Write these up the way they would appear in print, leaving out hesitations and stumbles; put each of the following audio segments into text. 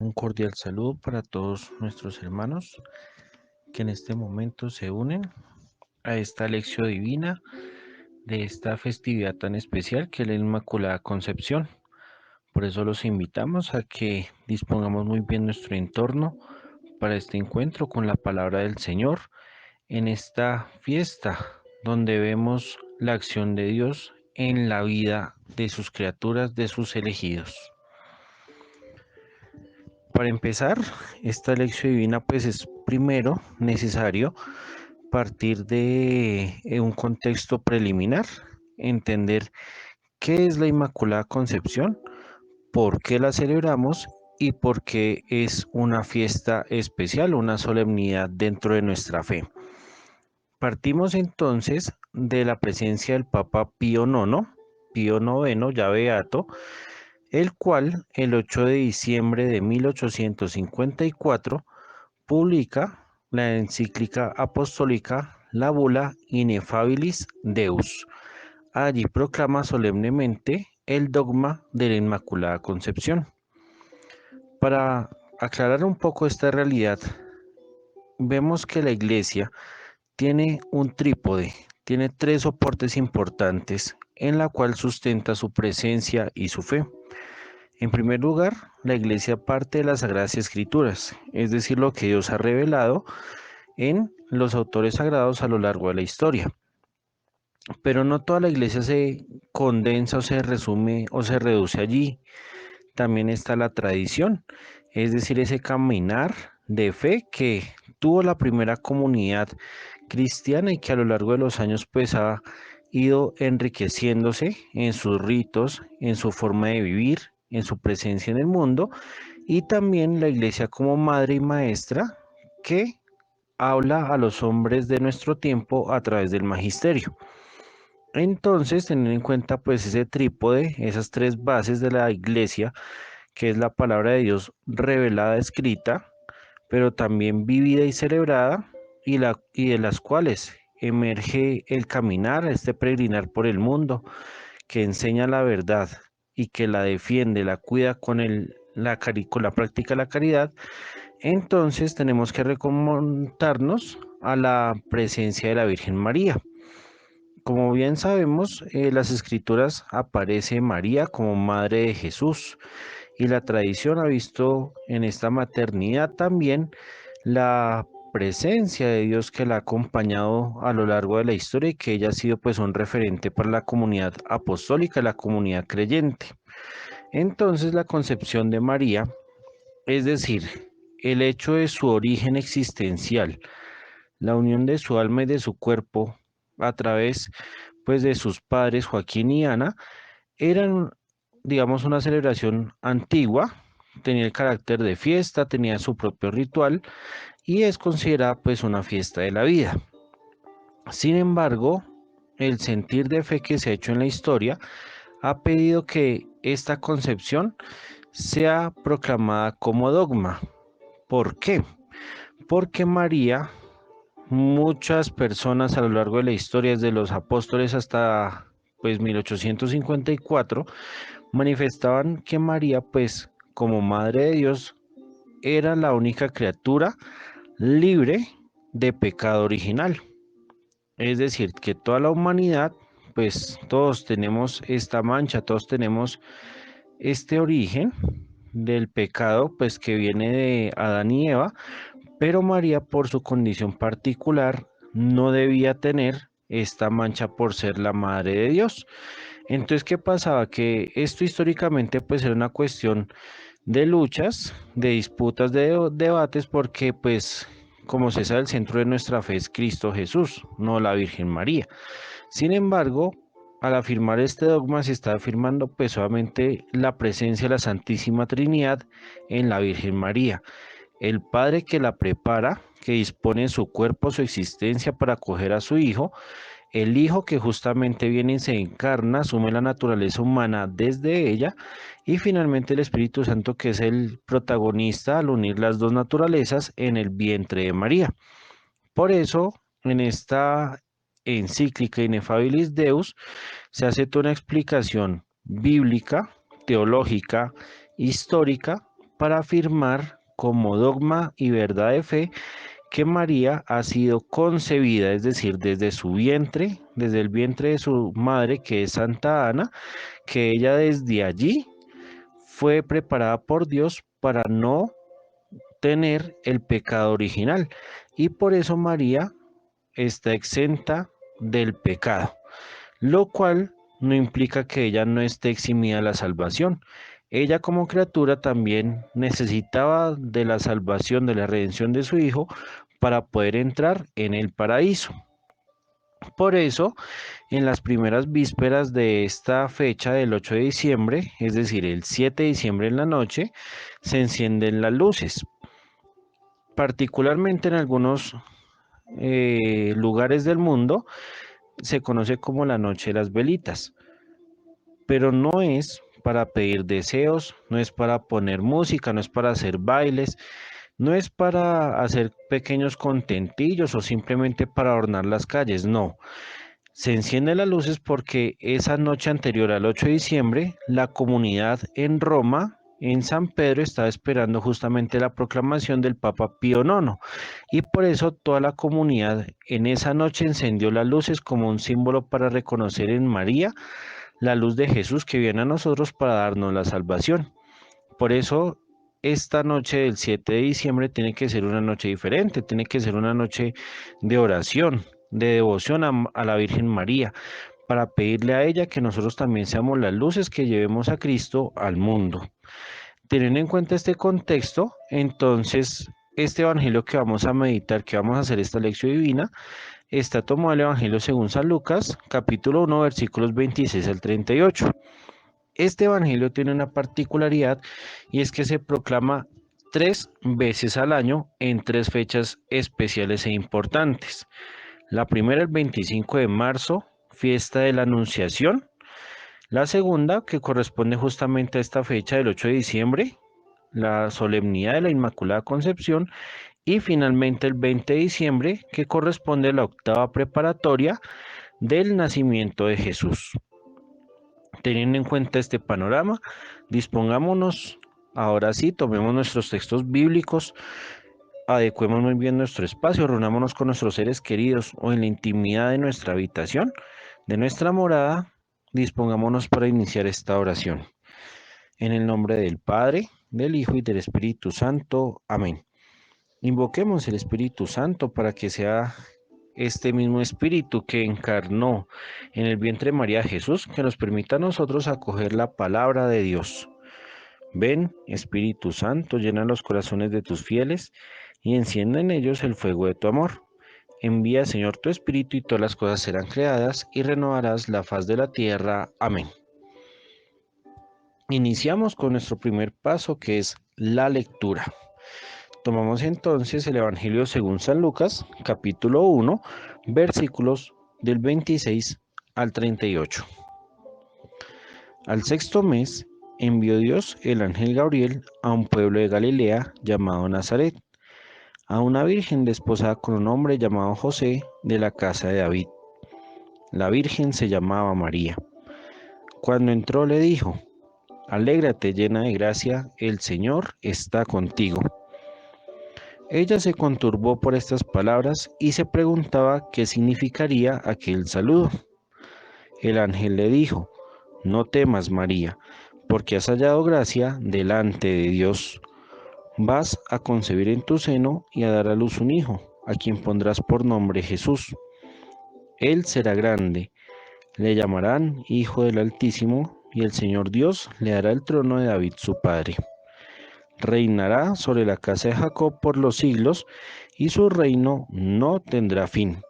Un cordial saludo para todos nuestros hermanos que en este momento se unen a esta lección divina de esta festividad tan especial que es la Inmaculada Concepción. Por eso los invitamos a que dispongamos muy bien nuestro entorno para este encuentro con la palabra del Señor en esta fiesta donde vemos la acción de Dios en la vida de sus criaturas, de sus elegidos. Para empezar, esta lección divina pues es primero necesario partir de un contexto preliminar, entender qué es la Inmaculada Concepción, por qué la celebramos y por qué es una fiesta especial, una solemnidad dentro de nuestra fe. Partimos entonces de la presencia del Papa Pío IX, ya beato, el cual el 8 de diciembre de 1854 publica la encíclica apostólica La Bula Ineffabilis Deus. Allí proclama solemnemente el dogma de la Inmaculada Concepción. Para aclarar un poco esta realidad, vemos que la Iglesia tiene un trípode, tiene tres soportes importantes en la cual sustenta su presencia y su fe. En primer lugar, la Iglesia parte de las Sagradas Escrituras, es decir, lo que Dios ha revelado en los autores sagrados a lo largo de la historia. Pero no toda la Iglesia se condensa o se resume o se reduce allí. También está la tradición, es decir, ese caminar de fe que tuvo la primera comunidad cristiana y que a lo largo de los años pues ha ido enriqueciéndose en sus ritos, en su forma de vivir, en su presencia en el mundo, y también la Iglesia como madre y maestra que habla a los hombres de nuestro tiempo a través del magisterio. Entonces, teniendo en cuenta pues ese trípode, esas tres bases de la Iglesia, que es la palabra de Dios revelada, escrita, pero también vivida y celebrada, y de las cuales emerge el caminar, este peregrinar por el mundo, que enseña la verdad y que la defiende, la cuida con la práctica de la caridad. Entonces tenemos que remontarnos a la presencia de la Virgen María. Como bien sabemos, las escrituras aparece María como madre de Jesús y la tradición ha visto en esta maternidad también la presencia de Dios que la ha acompañado a lo largo de la historia y que ella ha sido pues un referente para la comunidad apostólica, la comunidad creyente. Entonces la concepción de María, es decir, el hecho de su origen existencial, la unión de su alma y de su cuerpo a través pues de sus padres Joaquín y Ana, eran digamos una celebración antigua, tenía el carácter de fiesta, tenía su propio ritual y es considerada pues una fiesta de la vida. Sin embargo, el sentir de fe que se ha hecho en la historia ha pedido que esta concepción sea proclamada como dogma. ¿Por qué? Porque María, muchas personas a lo largo de la historia, desde los apóstoles hasta pues 1854, manifestaban que María, pues como Madre de Dios, era la única criatura libre de pecado original. Es decir, que toda la humanidad, pues todos tenemos esta mancha, todos tenemos este origen del pecado, pues que viene de Adán y Eva, pero María por su condición particular no debía tener esta mancha por ser la madre de Dios. Entonces, ¿qué pasaba? Que esto históricamente pues era una cuestión de luchas, de disputas, de debates, porque pues como se sabe el centro de nuestra fe es Cristo Jesús, no la Virgen María. Sin embargo, al afirmar este dogma se está afirmando pues solamente la presencia de la Santísima Trinidad en la Virgen María, el Padre que la prepara, que dispone su cuerpo, su existencia para acoger a su Hijo, el Hijo que justamente viene y se encarna, asume la naturaleza humana desde ella, y finalmente el Espíritu Santo que es el protagonista al unir las dos naturalezas en el vientre de María. Por eso, en esta encíclica Ineffabilis Deus se hace toda una explicación bíblica, teológica, histórica, para afirmar como dogma y verdad de fe que María ha sido concebida, es decir, desde su vientre, desde el vientre de su madre, que es Santa Ana, que ella desde allí fue preparada por Dios para no tener el pecado original. Y por eso María está exenta del pecado, lo cual no implica que ella no esté eximida de la salvación. Ella como criatura también necesitaba de la salvación, de la redención de su hijo, para poder entrar en el paraíso. Por eso, en las primeras vísperas de esta fecha del 8 de diciembre, es decir, el 7 de diciembre en la noche, se encienden las luces. Particularmente en algunos lugares del mundo se conoce como la noche de las velitas, pero no es para pedir deseos, no es para poner música, no es para hacer bailes, no es para hacer pequeños contentillos o simplemente para adornar las calles, no. Se encienden las luces porque esa noche anterior al 8 de diciembre, la comunidad en Roma, en San Pedro, estaba esperando justamente la proclamación del Papa Pío IX. Y por eso toda la comunidad en esa noche encendió las luces como un símbolo para reconocer en María la luz de Jesús que viene a nosotros para darnos la salvación. Por eso esta noche del 7 de diciembre tiene que ser una noche diferente, tiene que ser una noche de oración, de devoción a la Virgen María, para pedirle a ella que nosotros también seamos las luces que llevemos a Cristo al mundo. Teniendo en cuenta este contexto, entonces este evangelio que vamos a meditar, que vamos a hacer esta lección divina, está tomado del Evangelio según San Lucas, capítulo 1, versículos 26 al 38. Este evangelio tiene una particularidad y es que se proclama 3 veces al año en 3 fechas especiales e importantes. La primera, el 25 de marzo, fiesta de la Anunciación. La segunda, que corresponde justamente a esta fecha del 8 de diciembre, la solemnidad de la Inmaculada Concepción. Y finalmente el 20 de diciembre, que corresponde a la octava preparatoria del nacimiento de Jesús. Teniendo en cuenta este panorama, dispongámonos, ahora sí, tomemos nuestros textos bíblicos, adecuemos muy bien nuestro espacio, reunámonos con nuestros seres queridos o en la intimidad de nuestra habitación, de nuestra morada, dispongámonos para iniciar esta oración. En el nombre del Padre, del Hijo y del Espíritu Santo. Amén. Invoquemos el Espíritu Santo para que sea este mismo Espíritu que encarnó en el vientre de María Jesús, que nos permita a nosotros acoger la palabra de Dios. Ven, Espíritu Santo, llena los corazones de tus fieles y enciende en ellos el fuego de tu amor. Envía, Señor, tu Espíritu y todas las cosas serán creadas y renovarás la faz de la tierra. Amén. Iniciamos con nuestro primer paso, que es la lectura. Tomamos entonces el Evangelio según San Lucas, capítulo 1, versículos del 26 al 38. Al sexto mes envió Dios el ángel Gabriel a un pueblo de Galilea llamado Nazaret, a una virgen desposada con un hombre llamado José de la casa de David. La virgen se llamaba María. Cuando entró le dijo: Alégrate llena de gracia, el Señor está contigo. Ella se conturbó por estas palabras y se preguntaba qué significaría aquel saludo. El ángel le dijo: No temas, María, porque has hallado gracia delante de Dios. Vas a concebir en tu seno y a dar a luz un hijo, a quien pondrás por nombre Jesús. Él será grande, le llamarán Hijo del Altísimo, y el Señor Dios le dará el trono de David su padre. Reinará sobre la casa de Jacob por los siglos, y su reino no tendrá fin.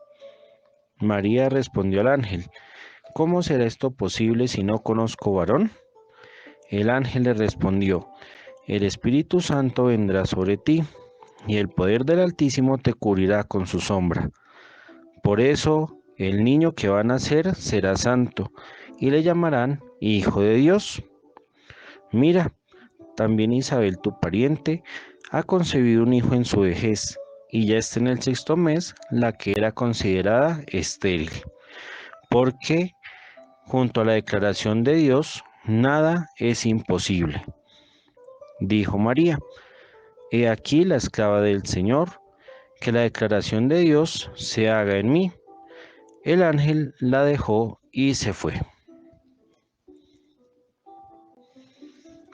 María respondió al ángel: ¿Cómo será esto posible si no conozco varón? El ángel le respondió: El Espíritu Santo vendrá sobre ti, y el poder del Altísimo te cubrirá con su sombra. Por eso, el niño que va a nacer será santo, y le llamarán Hijo de Dios. Mira, también Isabel, tu pariente, ha concebido un hijo en su vejez, y ya está en el sexto mes la que era considerada estéril, porque junto a la declaración de Dios, nada es imposible. dijo María: He aquí la esclava del Señor, que la declaración de Dios se haga en mí. El ángel la dejó y se fue.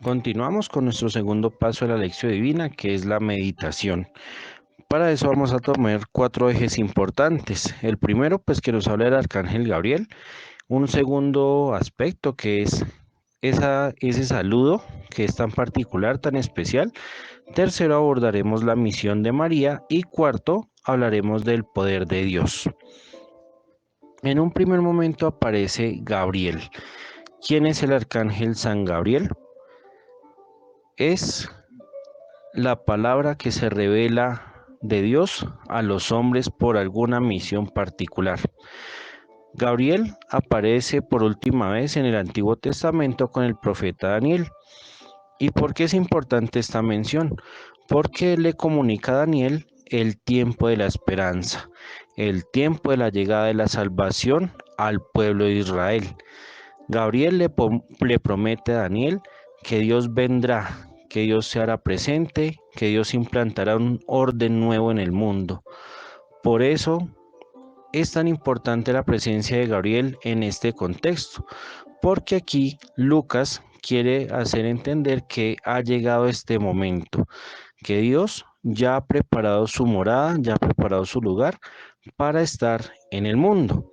Continuamos con nuestro segundo paso de la lección divina, que es la meditación. Para eso vamos a tomar 4 ejes importantes. El primero, pues, que nos habla del arcángel Gabriel. Un segundo aspecto, que es ese saludo que es tan particular, tan especial. Tercero, abordaremos la misión de María. Y cuarto, hablaremos del poder de Dios. En un primer momento aparece Gabriel. ¿Quién es el arcángel San Gabriel? Es la palabra que se revela de Dios a los hombres por alguna misión particular. Gabriel aparece por última vez en el Antiguo Testamento con el profeta Daniel. ¿Y por qué es importante esta mención? Porque le comunica a Daniel el tiempo de la esperanza, el tiempo de la llegada de la salvación al pueblo de Israel. Gabriel le promete a Daniel que Dios vendrá, que Dios se hará presente, que Dios implantará un orden nuevo en el mundo. Por eso es tan importante la presencia de Gabriel en este contexto, porque aquí Lucas quiere hacer entender que ha llegado este momento, que Dios ya ha preparado su morada, ya ha preparado su lugar para estar en el mundo.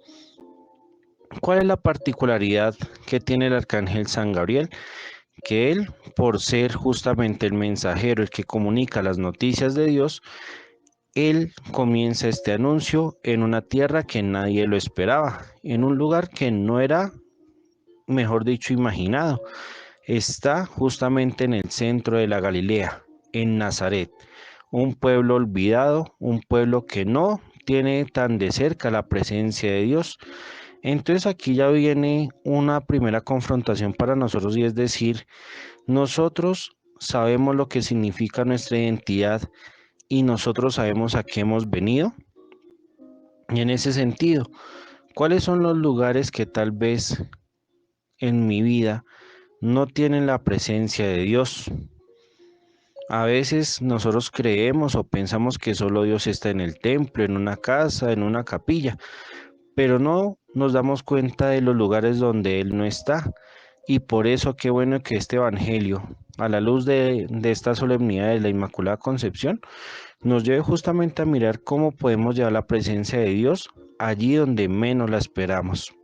¿Cuál es la particularidad que tiene el arcángel San Gabriel? Que él, por ser justamente el mensajero, el que comunica las noticias de Dios, él comienza este anuncio en una tierra que nadie lo esperaba, en un lugar que no era, mejor dicho, imaginado. Está justamente en el centro de la Galilea, en Nazaret, un pueblo olvidado, un pueblo que no tiene tan de cerca la presencia de Dios. Entonces aquí ya viene una primera confrontación para nosotros, y es decir, nosotros sabemos lo que significa nuestra identidad y nosotros sabemos a qué hemos venido. Y en ese sentido, ¿cuáles son los lugares que tal vez en mi vida no tienen la presencia de Dios? A veces nosotros creemos o pensamos que solo Dios está en el templo, en una casa, en una capilla, pero no nos damos cuenta de los lugares donde Él no está. Y por eso qué bueno que este Evangelio, a la luz de esta solemnidad de la Inmaculada Concepción, nos lleve justamente a mirar cómo podemos llevar la presencia de Dios allí donde menos la esperamos.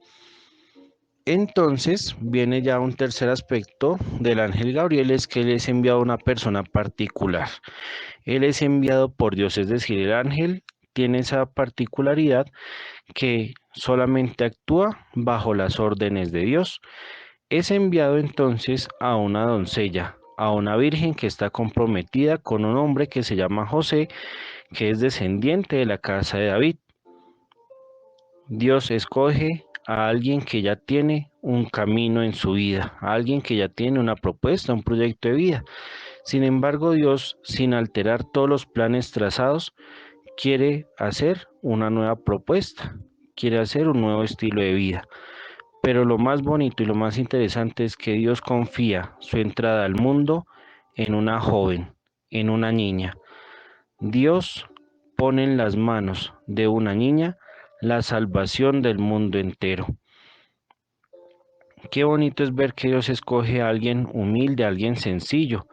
Entonces viene ya un tercer aspecto del ángel Gabriel, es que él es enviado a una persona particular. Él es enviado por Dios, es decir, el ángel tiene esa particularidad que solamente actúa bajo las órdenes de Dios. Es enviado entonces a una doncella, a una virgen que está comprometida con un hombre que se llama José, que es descendiente de la casa de David. Dios escoge a alguien que ya tiene un camino en su vida, a alguien que ya tiene una propuesta, un proyecto de vida. Sin embargo, Dios, sin alterar todos los planes trazados, quiere hacer una nueva propuesta, quiere hacer un nuevo estilo de vida. Pero lo más bonito y lo más interesante es que Dios confía su entrada al mundo en una joven, en una niña. Dios pone en las manos de una niña la salvación del mundo entero. Qué bonito es ver que Dios escoge a alguien humilde, a alguien sencillo,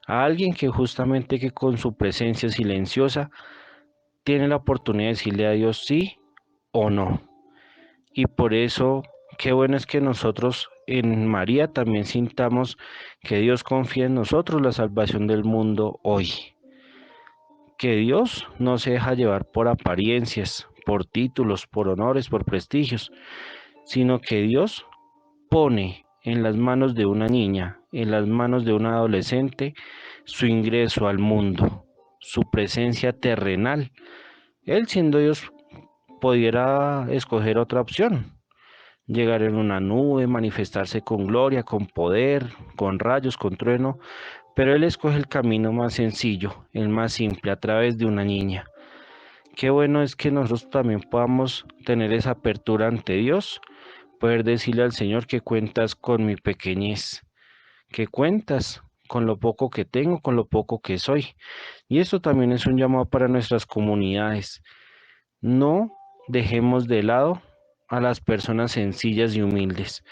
a alguien que justamente que con su presencia silenciosa tiene la oportunidad de decirle a Dios sí o no. Y por eso, qué bueno es que nosotros en María también sintamos que Dios confía en nosotros la salvación del mundo hoy. Que Dios no se deja llevar por apariencias, por títulos, por honores, por prestigios, sino que Dios pone en las manos de una niña, en las manos de un adolescente, su ingreso al mundo, su presencia terrenal. Él, siendo Dios, pudiera escoger otra opción: llegar en una nube, manifestarse con gloria, con poder, con rayos, con trueno, pero Él escoge el camino más sencillo, el más simple, a través de una niña. Qué bueno es que nosotros también podamos tener esa apertura ante Dios, poder decirle al Señor que cuentas con mi pequeñez, que cuentas con lo poco que tengo, con lo poco que soy. Y esto también es un llamado para nuestras comunidades. No dejemos de lado a las personas sencillas y humildes,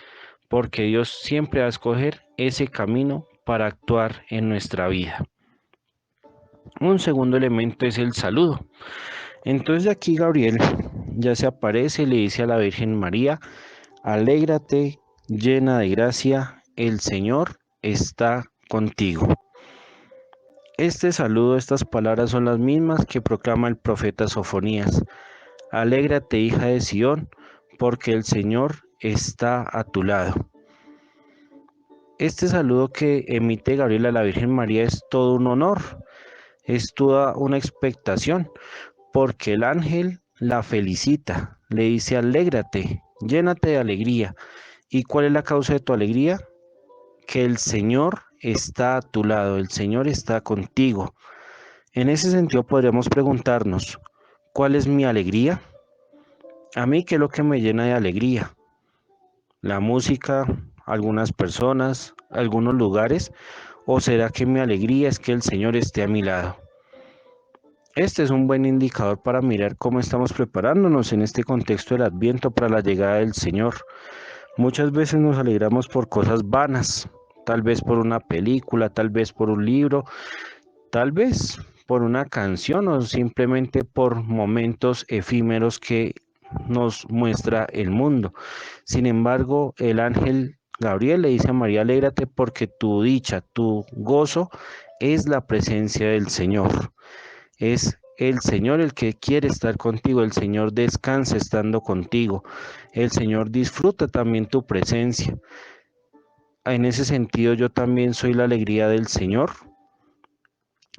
porque Dios siempre va a escoger ese camino para actuar en nuestra vida. Un segundo elemento es el saludo. Entonces aquí Gabriel ya se aparece y le dice a la Virgen María: alégrate, llena de gracia, el Señor está contigo. Este saludo, estas palabras son las mismas que proclama el profeta Sofonías. Alégrate, hija de Sión, porque el Señor está a tu lado. Este saludo que emite Gabriel a la Virgen María es todo un honor, es toda una expectación, porque el ángel la felicita, le dice: alégrate, llénate de alegría. ¿Y cuál es la causa de tu alegría? Que el Señor está a tu lado, el Señor está contigo. En ese sentido podríamos preguntarnos: ¿cuál es mi alegría? A mí, ¿qué es lo que me llena de alegría? ¿La música, algunas personas, algunos lugares? ¿O será que mi alegría es que el Señor esté a mi lado? Este es un buen indicador para mirar cómo estamos preparándonos en este contexto del Adviento para la llegada del Señor. Muchas veces nos alegramos por cosas vanas, tal vez por una película, tal vez por un libro, tal vez por una canción o simplemente por momentos efímeros que nos muestra el mundo. Sin embargo, el ángel Gabriel le dice a María: alégrate porque tu dicha, tu gozo es la presencia del Señor. Es el Señor el que quiere estar contigo, el Señor descansa estando contigo, el Señor disfruta también tu presencia. En ese sentido, yo también soy la alegría del Señor.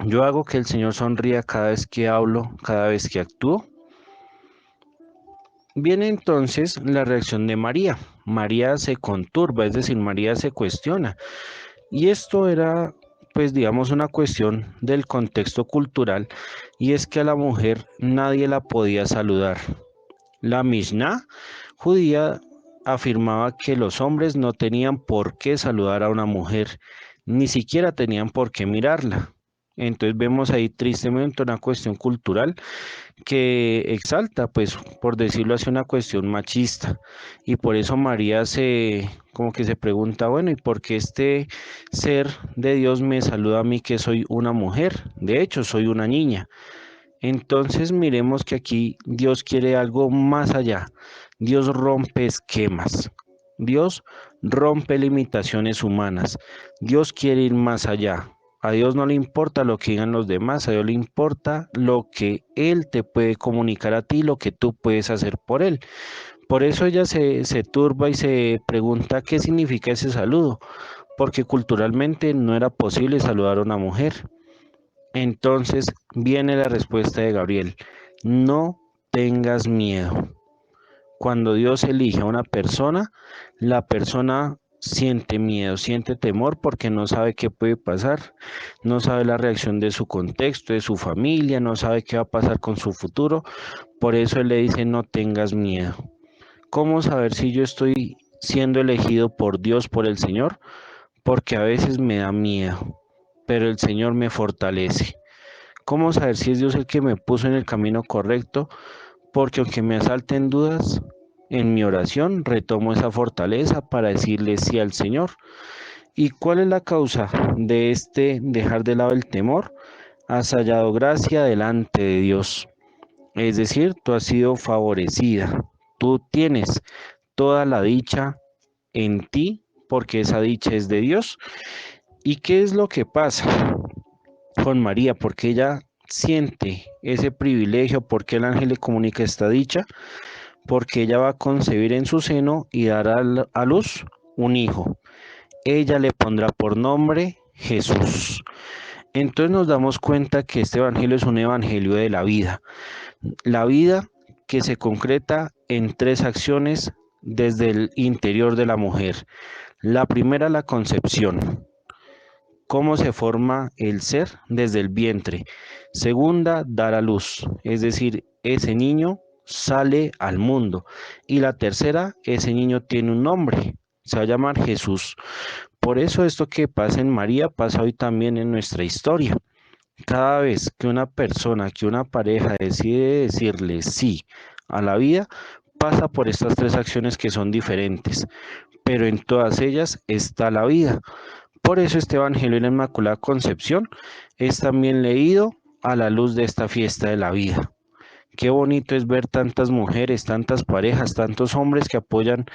Yo hago que el Señor sonría cada vez que hablo, cada vez que actúo. Viene entonces la reacción de María. María se conturba, es decir, María se cuestiona. Y esto era, pues digamos, una cuestión del contexto cultural, y es que a la mujer nadie la podía saludar. La Mishnah judía afirmaba que los hombres no tenían por qué saludar a una mujer, ni siquiera tenían por qué mirarla. Entonces vemos ahí tristemente una cuestión cultural que exalta, pues por decirlo así, una cuestión machista. Y por eso María como que se pregunta: bueno, ¿y por qué este ser de Dios me saluda a mí, que soy una mujer? De hecho, soy una niña. Entonces miremos que aquí Dios quiere algo más allá. Dios rompe esquemas. Dios rompe limitaciones humanas. Dios quiere ir más allá. A Dios no le importa lo que digan los demás, a Dios le importa lo que Él te puede comunicar a ti, lo que tú puedes hacer por Él. Por eso ella se turba y se pregunta qué significa ese saludo, porque culturalmente no era posible saludar a una mujer. Entonces viene la respuesta de Gabriel: no tengas miedo. Cuando Dios elige a una persona, la persona siente miedo, siente temor porque no sabe qué puede pasar, no sabe la reacción de su contexto, de su familia, no sabe qué va a pasar con su futuro. Por eso Él le dice: no tengas miedo. ¿Cómo saber si yo estoy siendo elegido por Dios, por el Señor? Porque a veces me da miedo, pero el Señor me fortalece. ¿Cómo saber si es Dios el que me puso en el camino correcto? Porque aunque me asalten dudas, en mi oración retomo esa fortaleza para decirle sí al Señor. ¿Y cuál es la causa de este dejar de lado el temor? Has hallado gracia delante de Dios. Es decir, tú has sido favorecida. Tú tienes toda la dicha en ti porque esa dicha es de Dios. ¿Y qué es lo que pasa con María? Porque ella siente ese privilegio, porque el ángel le comunica esta dicha, porque ella va a concebir en su seno y dará a luz un hijo. Ella le pondrá por nombre Jesús. Entonces nos damos cuenta que este evangelio es un evangelio de la vida que se concreta en tres acciones desde el interior de la mujer. La primera, la concepción. Cómo se forma el ser desde el vientre. Segunda, dar a luz, es decir, ese niño sale al mundo. Y la tercera, ese niño tiene un nombre, se va a llamar Jesús. Por eso esto que pasa en María pasa hoy también en nuestra historia. Cada vez que una persona, que una pareja decide decirle sí a la vida, pasa por estas tres acciones que son diferentes, pero en todas ellas está la vida. Por eso este Evangelio de la Inmaculada Concepción es también leído a la luz de esta fiesta de la vida. Qué bonito es ver tantas mujeres, tantas parejas, tantos hombres que apoyan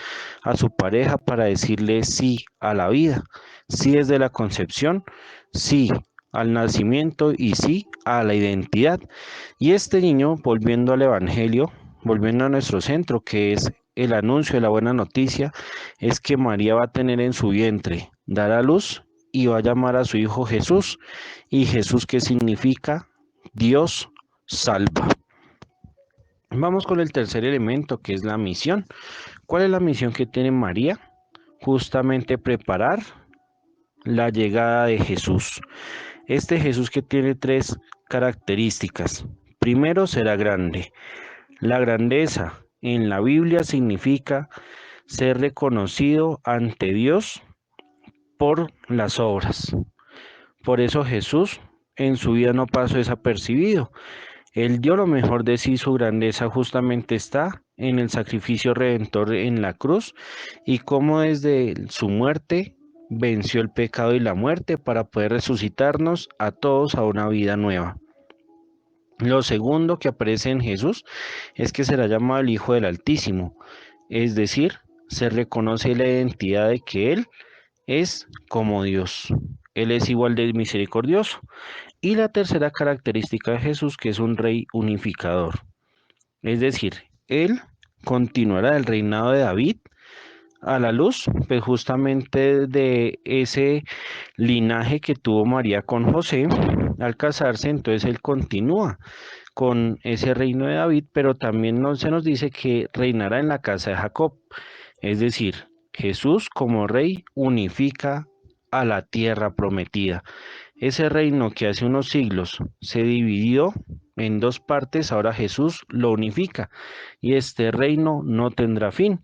a su pareja para decirle sí a la vida, sí desde la concepción, sí al nacimiento y sí a la identidad. Y este niño, volviendo al Evangelio, volviendo a nuestro centro, que es el anuncio de la buena noticia, es que María va a tener en su vientre, dar a luz y va a llamar a su hijo Jesús. ¿Y Jesús qué significa? Dios salva. Vamos con el tercer elemento, que es la misión. ¿Cuál es la misión que tiene María? Justamente preparar la llegada de Jesús. Este Jesús que tiene tres características. Primero, será grande. La grandeza en la Biblia significa ser reconocido ante Dios por las obras. Por eso Jesús en su vida no pasó desapercibido. Él dio lo mejor de sí, su grandeza justamente está en el sacrificio redentor en la cruz y cómo desde su muerte venció el pecado y la muerte para poder resucitarnos a todos a una vida nueva. Lo segundo que aparece en Jesús es que será llamado el Hijo del Altísimo, es decir, se reconoce la identidad de que Él es como Dios. Él es igual de misericordioso. Y la tercera característica de Jesús, que es un rey unificador. Es decir, Él continuará el reinado de David a la luz, pues justamente de ese linaje que tuvo María con José al casarse, entonces Él continúa con ese reino de David, pero también se nos dice que reinará en la casa de Jacob. Es decir, Jesús como rey unifica a la tierra prometida. Ese reino que hace unos siglos se dividió en dos partes, ahora Jesús lo unifica y este reino no tendrá fin.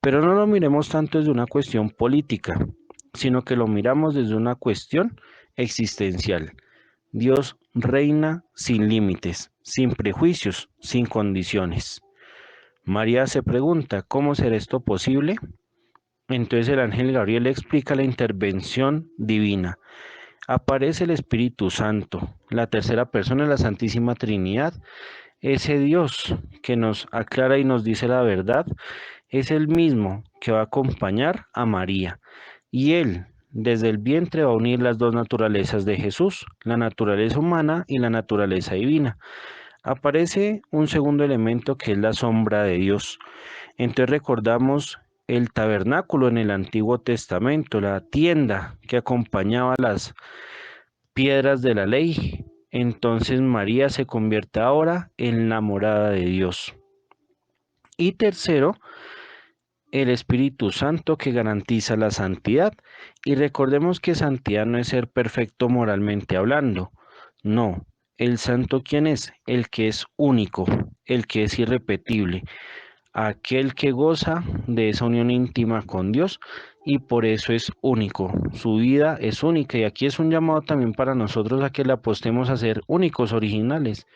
Pero no lo miremos tanto desde una cuestión política, sino que lo miramos desde una cuestión existencial. Dios reina sin límites, sin prejuicios, sin condiciones. María se pregunta, ¿cómo será esto posible? Entonces el ángel Gabriel explica la intervención divina. Aparece el Espíritu Santo, la tercera persona de la Santísima Trinidad. Ese Dios que nos aclara y nos dice la verdad es el mismo que va a acompañar a María. Y Él, desde el vientre, va a unir las dos naturalezas de Jesús, la naturaleza humana y la naturaleza divina. Aparece un segundo elemento que es la sombra de Dios. Entonces recordamos el tabernáculo en el Antiguo Testamento, la tienda que acompañaba las piedras de la ley. Entonces María se convierte ahora en la morada de Dios. Y tercero, el Espíritu Santo que garantiza la santidad. Y recordemos que santidad no es ser perfecto moralmente hablando. No, el santo ¿quién es? El que es único, el que es irrepetible, aquel que goza de esa unión íntima con Dios y por eso es único. Su vida es única y aquí es un llamado también para nosotros a que le apostemos a ser únicos, originales.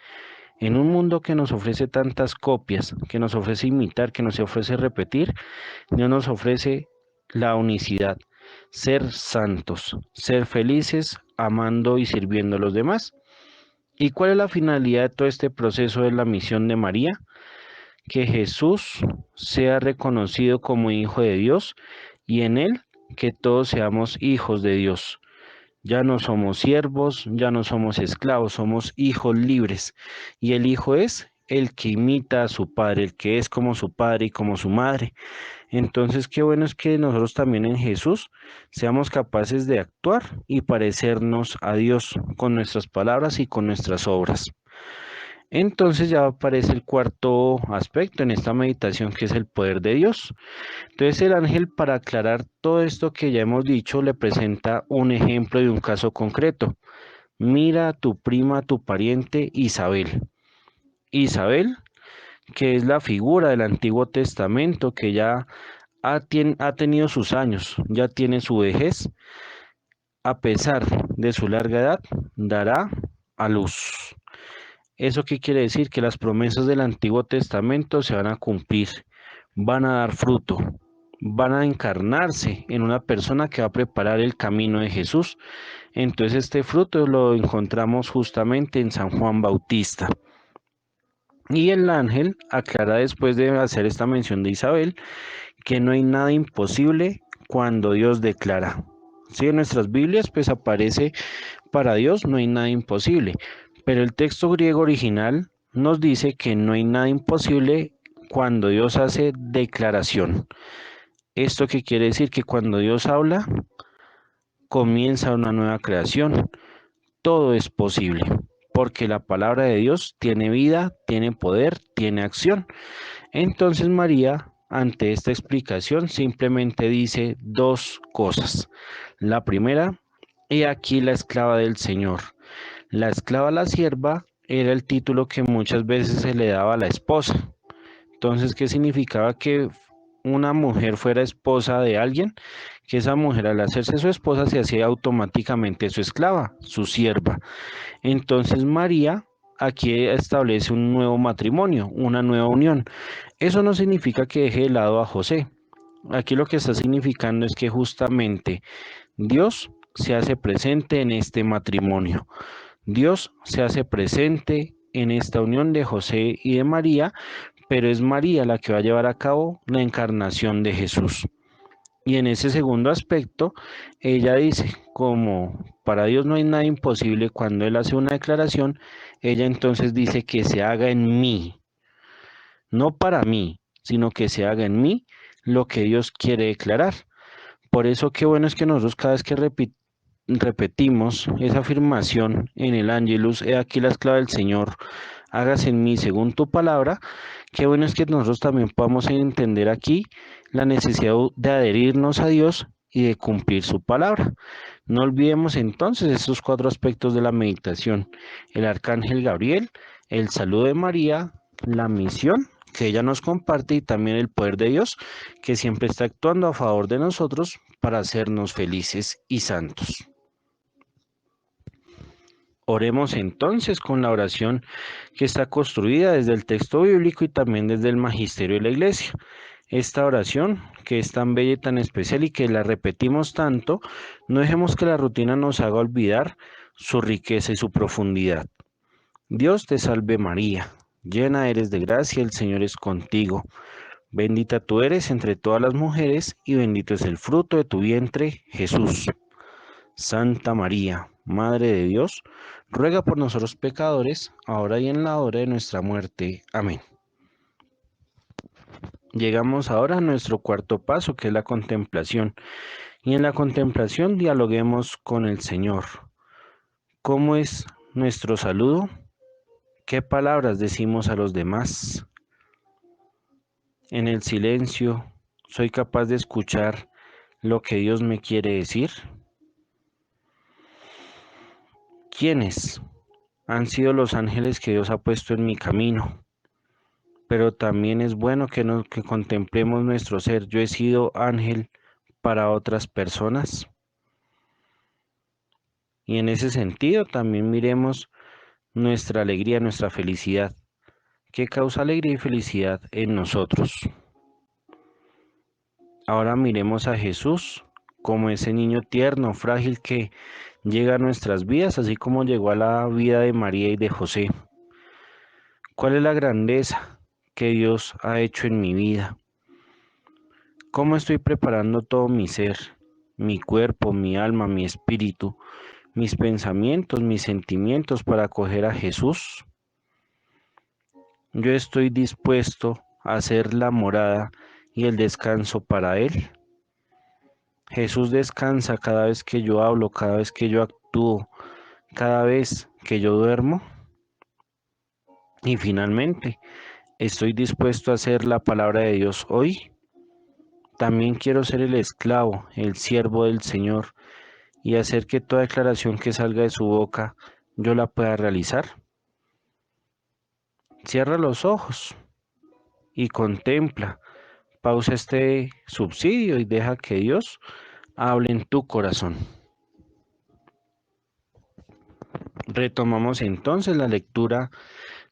En un mundo que nos ofrece tantas copias, que nos ofrece imitar, que nos ofrece repetir, Dios nos ofrece la unicidad, ser santos, ser felices, amando y sirviendo a los demás. ¿Y cuál es la finalidad de todo este proceso de la misión de María? Que Jesús sea reconocido como Hijo de Dios y en Él que todos seamos hijos de Dios. Ya no somos siervos, ya no somos esclavos, somos hijos libres. Y el hijo es el que imita a su padre, el que es como su padre y como su madre. Entonces, qué bueno es que nosotros también en Jesús seamos capaces de actuar y parecernos a Dios con nuestras palabras y con nuestras obras. Entonces ya aparece el cuarto aspecto en esta meditación que es el poder de Dios. Entonces el ángel, para aclarar todo esto que ya hemos dicho, le presenta un ejemplo de un caso concreto. Mira a tu prima, a tu pariente Isabel. Isabel, que es la figura del Antiguo Testamento, que ya ha tenido sus años, ya tiene su vejez, a pesar de su larga edad, dará a luz. ¿Eso qué quiere decir? Que las promesas del Antiguo Testamento se van a cumplir, van a dar fruto, van a encarnarse en una persona que va a preparar el camino de Jesús. Entonces este fruto lo encontramos justamente en San Juan Bautista. Y el ángel aclara después de hacer esta mención de Isabel que no hay nada imposible cuando Dios declara. Sí, en nuestras Biblias pues aparece para Dios no hay nada imposible, pero el texto griego original nos dice que no hay nada imposible cuando Dios hace declaración. ¿Esto qué quiere decir? Que cuando Dios habla, comienza una nueva creación. Todo es posible, porque la palabra de Dios tiene vida, tiene poder, tiene acción. Entonces María, ante esta explicación, simplemente dice dos cosas. La primera, he aquí la esclava del Señor. La esclava, la sierva, era el título que muchas veces se le daba a la esposa. Entonces, ¿qué significaba que una mujer fuera esposa de alguien? Que esa mujer al hacerse su esposa se hacía automáticamente su esclava, su sierva. Entonces María aquí establece un nuevo matrimonio, una nueva unión. Eso no significa que deje de lado a José. Aquí lo que está significando es que justamente Dios se hace presente en este matrimonio. Dios se hace presente en esta unión de José y de María, pero es María la que va a llevar a cabo la encarnación de Jesús. Y en ese segundo aspecto, ella dice, como para Dios no hay nada imposible, cuando Él hace una declaración, ella entonces dice que se haga en mí, no para mí, sino que se haga en mí lo que Dios quiere declarar. Por eso qué bueno es que nosotros cada vez que repetimos esa afirmación en el Ángelus, he aquí la esclava del Señor, hágase en mí según tu palabra, qué bueno es que nosotros también podamos entender aquí la necesidad de adherirnos a Dios y de cumplir su palabra. No olvidemos entonces estos cuatro aspectos de la meditación: el arcángel Gabriel, el saludo de María, la misión que ella nos comparte y también el poder de Dios que siempre está actuando a favor de nosotros para hacernos felices y santos. Oremos entonces con la oración que está construida desde el texto bíblico y también desde el magisterio de la iglesia. Esta oración, que es tan bella y tan especial y que la repetimos tanto, no dejemos que la rutina nos haga olvidar su riqueza y su profundidad. Dios te salve María, llena eres de gracia, el Señor es contigo. Bendita tú eres entre todas las mujeres y bendito es el fruto de tu vientre, Jesús. Santa María, Madre de Dios, ruega por nosotros pecadores, ahora y en la hora de nuestra muerte. Amén. Llegamos ahora a nuestro cuarto paso, que es la contemplación. Y en la contemplación dialoguemos con el Señor. ¿Cómo es nuestro saludo? ¿Qué palabras decimos a los demás? En el silencio, ¿soy capaz de escuchar lo que Dios me quiere decir? ¿Quiénes han sido los ángeles que Dios ha puesto en mi camino? Pero también es bueno que contemplemos nuestro ser. Yo he sido ángel para otras personas. Y en ese sentido también miremos nuestra alegría, nuestra felicidad. ¿Qué causa alegría y felicidad en nosotros? Ahora miremos a Jesús como ese niño tierno, frágil que llega a nuestras vidas, así como llegó a la vida de María y de José. ¿Cuál es la grandeza que Dios ha hecho en mi vida? ¿Cómo estoy preparando todo mi ser, mi cuerpo, mi alma, mi espíritu, mis pensamientos, mis sentimientos para acoger a Jesús? Yo estoy dispuesto a hacer la morada y el descanso para Él. Jesús descansa cada vez que yo hablo, cada vez que yo actúo, cada vez que yo duermo. Y finalmente, estoy dispuesto a hacer la palabra de Dios hoy. También quiero ser el esclavo, el siervo del Señor y hacer que toda declaración que salga de su boca yo la pueda realizar. Cierra los ojos y contempla. Pausa este subsidio y deja que Dios hable en tu corazón. Retomamos entonces la lectura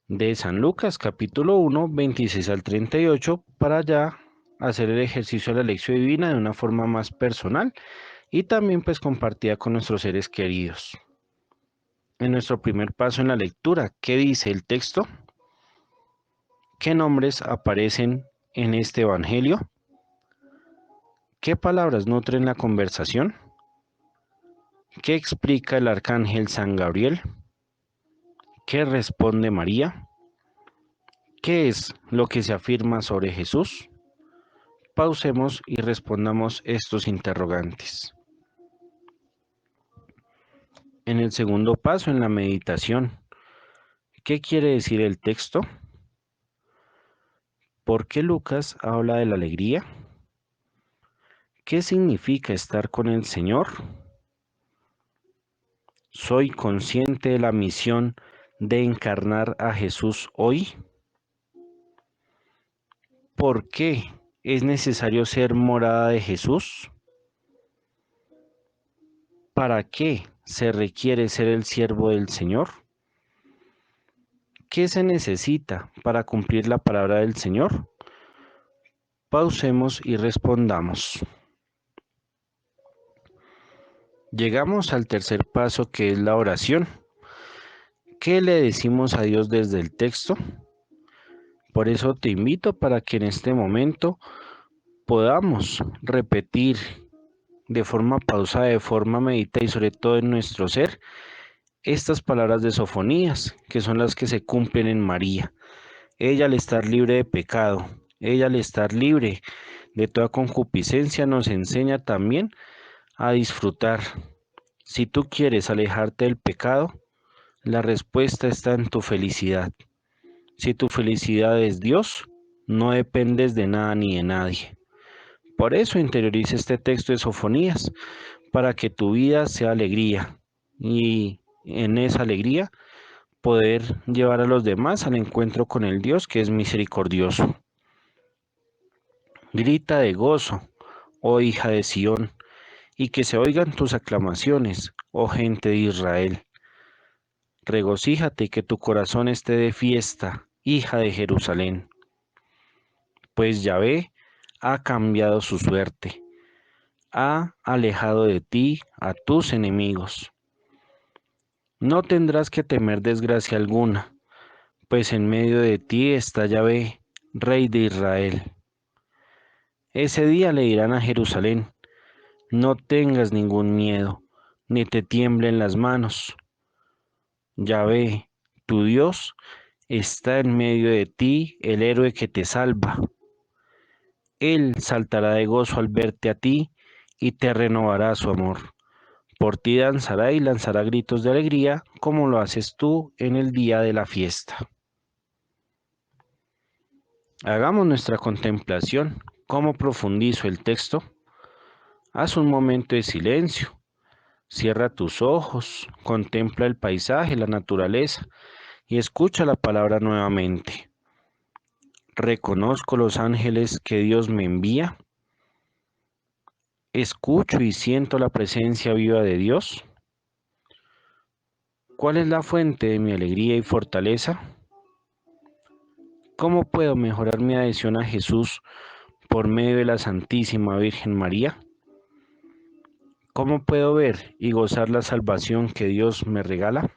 de San Lucas, capítulo 1, 26 al 38, para ya hacer el ejercicio de la lección divina de una forma más personal y también pues compartida con nuestros seres queridos. En nuestro primer paso en la lectura, ¿qué dice el texto? ¿Qué nombres aparecen en este evangelio? ¿Qué palabras nutren la conversación? ¿Qué explica el arcángel San Gabriel? ¿Qué responde María? ¿Qué es lo que se afirma sobre Jesús? Pausemos y respondamos estos interrogantes. En el segundo paso, en la meditación, ¿qué quiere decir el texto? ¿Por qué Lucas habla de la alegría? ¿Qué significa estar con el Señor? ¿Soy consciente de la misión de encarnar a Jesús hoy? ¿Por qué es necesario ser morada de Jesús? ¿Para qué se requiere ser el siervo del Señor? ¿Qué se necesita para cumplir la palabra del Señor? Pausemos y respondamos. Llegamos al tercer paso, que es la oración. ¿Qué le decimos a Dios desde el texto? Por eso te invito para que en este momento podamos repetir de forma pausada, de forma meditada y sobre todo en nuestro ser, estas palabras de Sofonías, que son las que se cumplen en María. Ella, al estar libre de pecado, ella, al estar libre de toda concupiscencia, nos enseña también a disfrutar. Si tú quieres alejarte del pecado, la respuesta está en tu felicidad. Si tu felicidad es Dios, no dependes de nada ni de nadie. Por eso interioriza este texto de Sofonías, para que tu vida sea alegría y en esa alegría poder llevar a los demás al encuentro con el Dios que es misericordioso. Grita de gozo, oh hija de Sión, y que se oigan tus aclamaciones, oh gente de Israel. Regocíjate y que tu corazón esté de fiesta, hija de Jerusalén, pues Yahvé ha cambiado su suerte, ha alejado de ti a tus enemigos. No tendrás que temer desgracia alguna, pues en medio de ti está Yahvé, Rey de Israel. Ese día le dirán a Jerusalén: no tengas ningún miedo, ni te tiemblen las manos. Yahvé, tu Dios, está en medio de ti, el héroe que te salva. Él saltará de gozo al verte a ti y te renovará su amor. Por ti danzará y lanzará gritos de alegría, como lo haces tú en el día de la fiesta. Hagamos nuestra contemplación. ¿Cómo profundizo el texto? Haz un momento de silencio. Cierra tus ojos, contempla el paisaje, la naturaleza y escucha la palabra nuevamente. Reconozco los ángeles que Dios me envía. Escucho y siento la presencia viva de Dios. ¿Cuál es la fuente de mi alegría y fortaleza? ¿Cómo puedo mejorar mi adhesión a Jesús por medio de la Santísima Virgen María? ¿Cómo puedo ver y gozar la salvación que Dios me regala?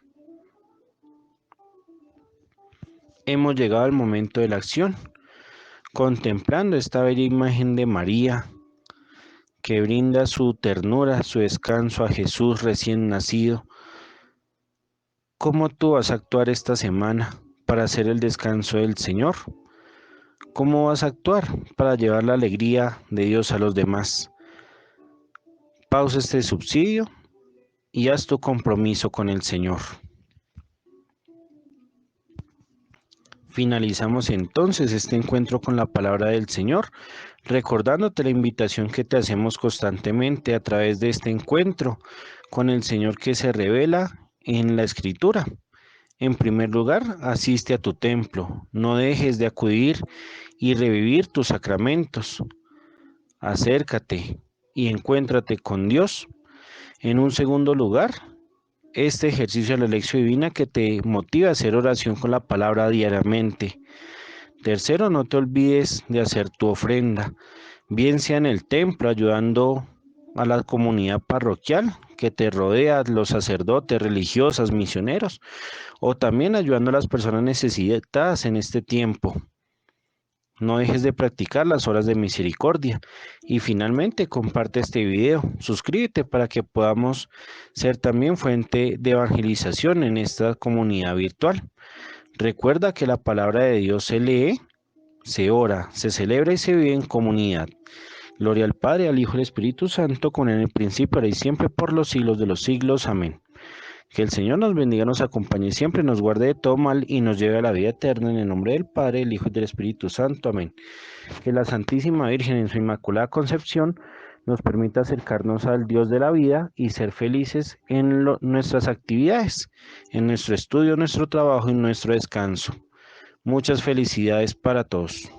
Hemos llegado al momento de la acción, contemplando esta bella imagen de María, que brinda su ternura, su descanso a Jesús recién nacido. ¿Cómo tú vas a actuar esta semana para hacer el descanso del Señor? ¿Cómo vas a actuar para llevar la alegría de Dios a los demás? Pausa este subsidio y haz tu compromiso con el Señor. Finalizamos entonces este encuentro con la palabra del Señor, recordándote la invitación que te hacemos constantemente a través de este encuentro con el Señor que se revela en la Escritura. En primer lugar, asiste a tu templo, no dejes de acudir y revivir tus sacramentos. Acércate y encuéntrate con Dios. En un segundo lugar, este ejercicio de la lección divina que te motive a hacer oración con la palabra diariamente. Tercero, no te olvides de hacer tu ofrenda, bien sea en el templo, ayudando a la comunidad parroquial que te rodea, los sacerdotes, religiosas, misioneros, o también ayudando a las personas necesitadas en este tiempo. No dejes de practicar las horas de misericordia. Y finalmente, comparte este video, suscríbete para que podamos ser también fuente de evangelización en esta comunidad virtual. Recuerda que la palabra de Dios se lee, se ora, se celebra y se vive en comunidad. Gloria al Padre, al Hijo y al Espíritu Santo, con él en el principio, ahora y siempre, por los siglos de los siglos. Amén. Que el Señor nos bendiga, nos acompañe siempre, nos guarde de todo mal y nos lleve a la vida eterna. En el nombre del Padre, del Hijo y del Espíritu Santo. Amén. Que la Santísima Virgen en su Inmaculada Concepción nos permita acercarnos al Dios de la vida y ser felices en nuestras actividades, en nuestro estudio, nuestro trabajo y nuestro descanso. Muchas felicidades para todos.